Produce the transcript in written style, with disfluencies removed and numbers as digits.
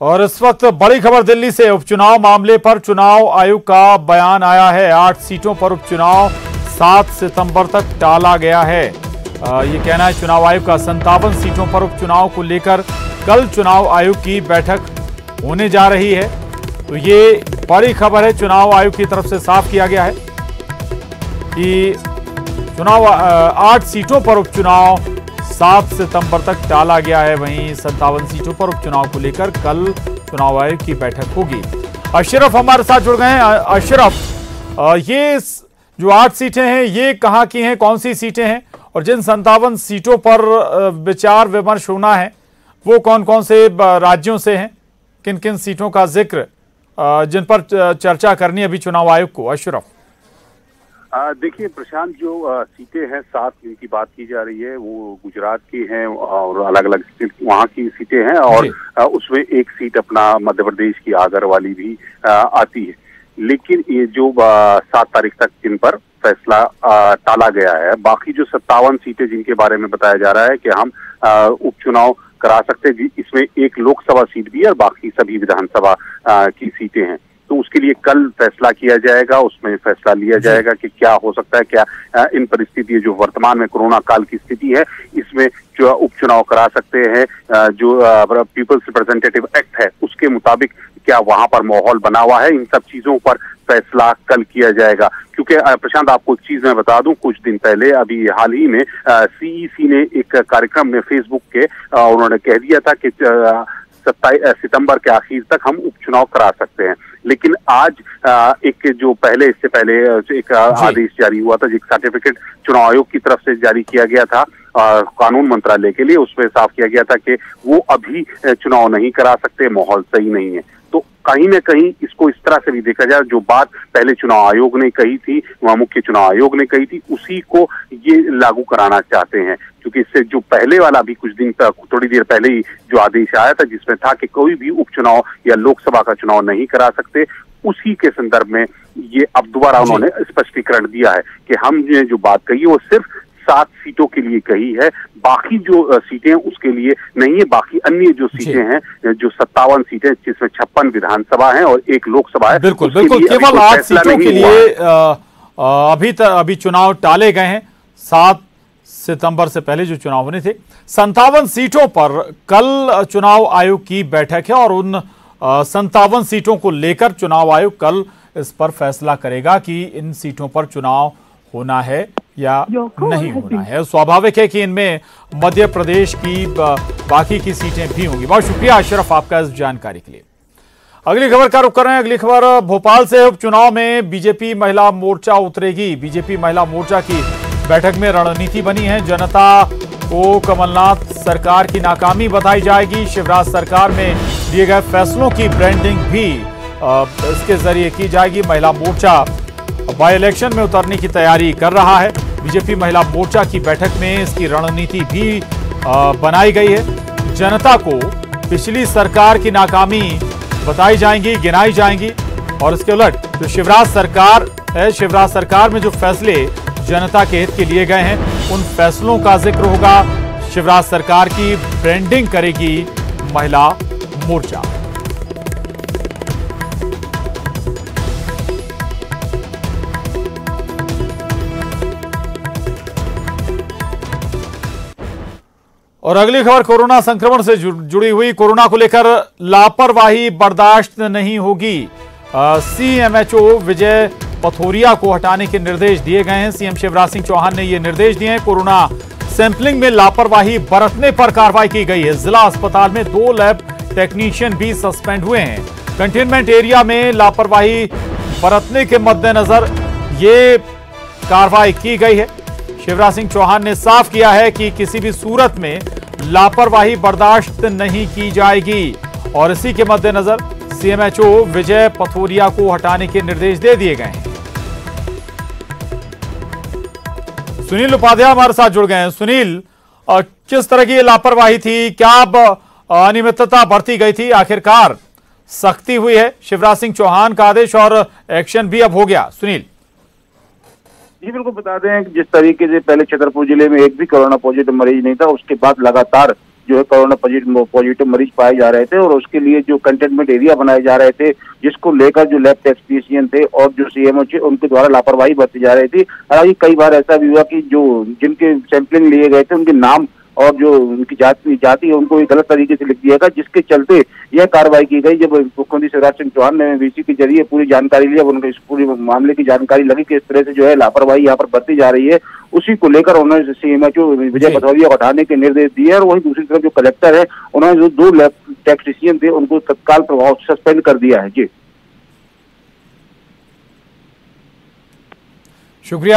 और इस वक्त बड़ी खबर दिल्ली से उपचुनाव मामले पर चुनाव आयोग का बयान आया है। 8 सीटों पर उपचुनाव 7 सितंबर तक टाला गया है। ये कहना है चुनाव आयोग का। 57 सीटों पर उपचुनाव को लेकर कल चुनाव आयोग की बैठक होने जा रही है। तो ये बड़ी खबर है, चुनाव आयोग की तरफ से साफ किया गया है कि चुनाव 8 सीटों पर उपचुनाव 7 सितंबर तक टाला गया है। वहीं 57 सीटों पर उपचुनाव को लेकर कल चुनाव आयोग की बैठक होगी। अशरफ हमारे साथ जुड़ गए हैं। अशरफ, ये जो 8 सीटें हैं ये कहाँ की हैं, कौन सी सीटें हैं, और जिन 57 सीटों पर विचार विमर्श होना है वो कौन कौन से राज्यों से हैं, किन किन सीटों का जिक्र जिन पर चर्चा करनी है अभी चुनाव आयोग को? अशरफ, देखिए प्रशांत, जो सीटें हैं 7 जिनकी बात की जा रही है वो गुजरात की हैं और अलग अलग वहाँ की सीटें हैं, और उसमें एक सीट अपना मध्य प्रदेश की आगर वाली भी आती है। लेकिन ये जो 7 तारीख तक जिन पर फैसला टाला गया है, बाकी जो 57 सीटें जिनके बारे में बताया जा रहा है कि हम उपचुनाव करा सकते हैं, इसमें एक लोकसभा सीट भी है और बाकी सभी विधानसभा की सीटें हैं। तो उसके लिए कल फैसला किया जाएगा, उसमें फैसला लिया जाएगा कि क्या हो सकता है, क्या इन परिस्थिति जो वर्तमान में कोरोना काल की स्थिति है इसमें जो उपचुनाव करा सकते हैं, जो पीपल्स रिप्रेजेंटेटिव एक्ट है उसके मुताबिक क्या वहां पर माहौल बना हुआ है, इन सब चीजों पर फैसला कल किया जाएगा। क्योंकि प्रशांत, आपको एक चीज मैं बता दूं, कुछ दिन पहले अभी हाल ही में सीईसी ने एक कार्यक्रम में फेसबुक के उन्होंने कह दिया था कि 27 सितंबर के आखिर तक हम उपचुनाव करा सकते हैं। लेकिन आज एक जो इससे पहले एक आदेश जारी हुआ था, एक सर्टिफिकेट चुनाव आयोग की तरफ से जारी किया गया था कानून मंत्रालय के लिए, उसमें साफ किया गया था कि वो अभी चुनाव नहीं करा सकते, माहौल सही नहीं है। तो कहीं न कहीं इसको इस तरह से भी देखा जाए, जो बात पहले चुनाव आयोग ने कही थी, वहाँ मुख्य चुनाव आयोग ने कही थी, उसी को ये लागू कराना चाहते हैं। क्योंकि इससे जो पहले वाला भी कुछ दिन तक, थोड़ी देर पहले ही जो आदेश आया था जिसमें था कि कोई भी उपचुनाव या लोकसभा का चुनाव नहीं करा सकते, उसी के संदर्भ में ये अब दोबारा उन्होंने स्पष्टीकरण दिया है कि हमने जो बात कही वो सिर्फ 7 सीटों के लिए कही है, बाकी जो सीटें हैं उसके लिए नहीं है। बाकी अन्य जो सीटें हैं, जो 57 सीटें जिसमें 56 विधानसभा हैं और एक लोकसभा है, बिल्कुल बिल्कुल, केवल 8 सीटों के लिए अभी चुनाव टाले गए हैं। 7 सितंबर से पहले जो चुनाव होने थे, 57 सीटों पर कल चुनाव आयोग की बैठक है और उन 57 सीटों को लेकर चुनाव आयोग कल इस पर फैसला करेगा कि इन सीटों पर चुनाव होना है या नहीं होना है। स्वाभाविक है कि इनमें मध्य प्रदेश की बाकी की सीटें भी होंगी। बहुत शुक्रिया अशरफ आपका इस जानकारी के लिए। अगली खबर का रुख कर रहे हैं। अगली खबर भोपाल से। उपचुनाव में बीजेपी महिला मोर्चा उतरेगी। बीजेपी महिला मोर्चा की बैठक में रणनीति बनी है। जनता को कमलनाथ सरकार की नाकामी बताई जाएगी। शिवराज सरकार में दिए गए फैसलों की ब्रांडिंग भी इसके जरिए की जाएगी। महिला मोर्चा बाई इलेक्शन में उतरने की तैयारी कर रहा है। बीजेपी महिला मोर्चा की बैठक में इसकी रणनीति भी बनाई गई है। जनता को पिछली सरकार की नाकामी बताई जाएंगी, गिनाई जाएंगी, और इसके उलट जो शिवराज सरकार है, शिवराज सरकार में जो फैसले जनता के हित के लिए गए हैं उन फैसलों का जिक्र होगा। शिवराज सरकार की ब्रांडिंग करेगी महिला मोर्चा। और अगली खबर कोरोना संक्रमण से जुड़ी हुई। कोरोना को लेकर लापरवाही बर्दाश्त नहीं होगी। सीएमएचओ विजय पथौरिया को हटाने के निर्देश दिए गए हैं। सीएम शिवराज सिंह चौहान ने ये निर्देश दिए हैं। कोरोना सैंपलिंग में लापरवाही बरतने पर कार्रवाई की गई है। जिला अस्पताल में 2 लैब टेक्नीशियन भी सस्पेंड हुए हैं। कंटेनमेंट एरिया में लापरवाही बरतने के मद्देनजर ये कार्रवाई की गई है। शिवराज सिंह चौहान ने साफ किया है कि किसी भी सूरत में लापरवाही बर्दाश्त नहीं की जाएगी और इसी के मद्देनजर सीएमएचओ विजय पथौरिया को हटाने के निर्देश दे दिए गए हैं। सुनील उपाध्याय हमारे साथ जुड़ गए हैं। सुनील, किस तरह की लापरवाही थी, क्या अनियमितता बरती गई थी, आखिरकार सख्ती हुई है? शिवराज सिंह चौहान का आदेश और एक्शन भी अब हो गया। सुनील जी बिल्कुल, बता दें जिस तरीके से पहले छतरपुर जिले में एक भी कोरोना पॉजिटिव मरीज नहीं था, उसके बाद लगातार जो है कोरोना पॉजिटिव मरीज पाए जा रहे थे, और उसके लिए जो कंटेनमेंट एरिया बनाए जा रहे थे, जिसको लेकर जो लैब टेक्नीशियन थे और जो सीएमओ थे उनके द्वारा लापरवाही बरती जा रही थी। हालांकि कई बार ऐसा भी हुआ कि जो जिनके सैंपलिंग लिए गए थे उनके नाम और जो उनकी जाति है उनको गलत तरीके से लिख दिया गया, जिसके चलते यह कार्रवाई की गई। जब मुख्यमंत्री शिवराज सिंह चौहान ने वीसी के जरिए पूरी जानकारी ली, जब उनको इस पूरे मामले की जानकारी लगी कि इस तरह से जो है लापरवाही यहाँ पर बरती जा रही है, उसी को लेकर उन्होंने सीएमएचओ विजय भदौरिया को हटाने के निर्देश दिए। और वहीं दूसरी तरफ जो कलेक्टर है, उन्होंने जो 2 लैब टेक्नीशियन थे उनको तत्काल प्रभाव से सस्पेंड कर दिया है। जी शुक्रिया।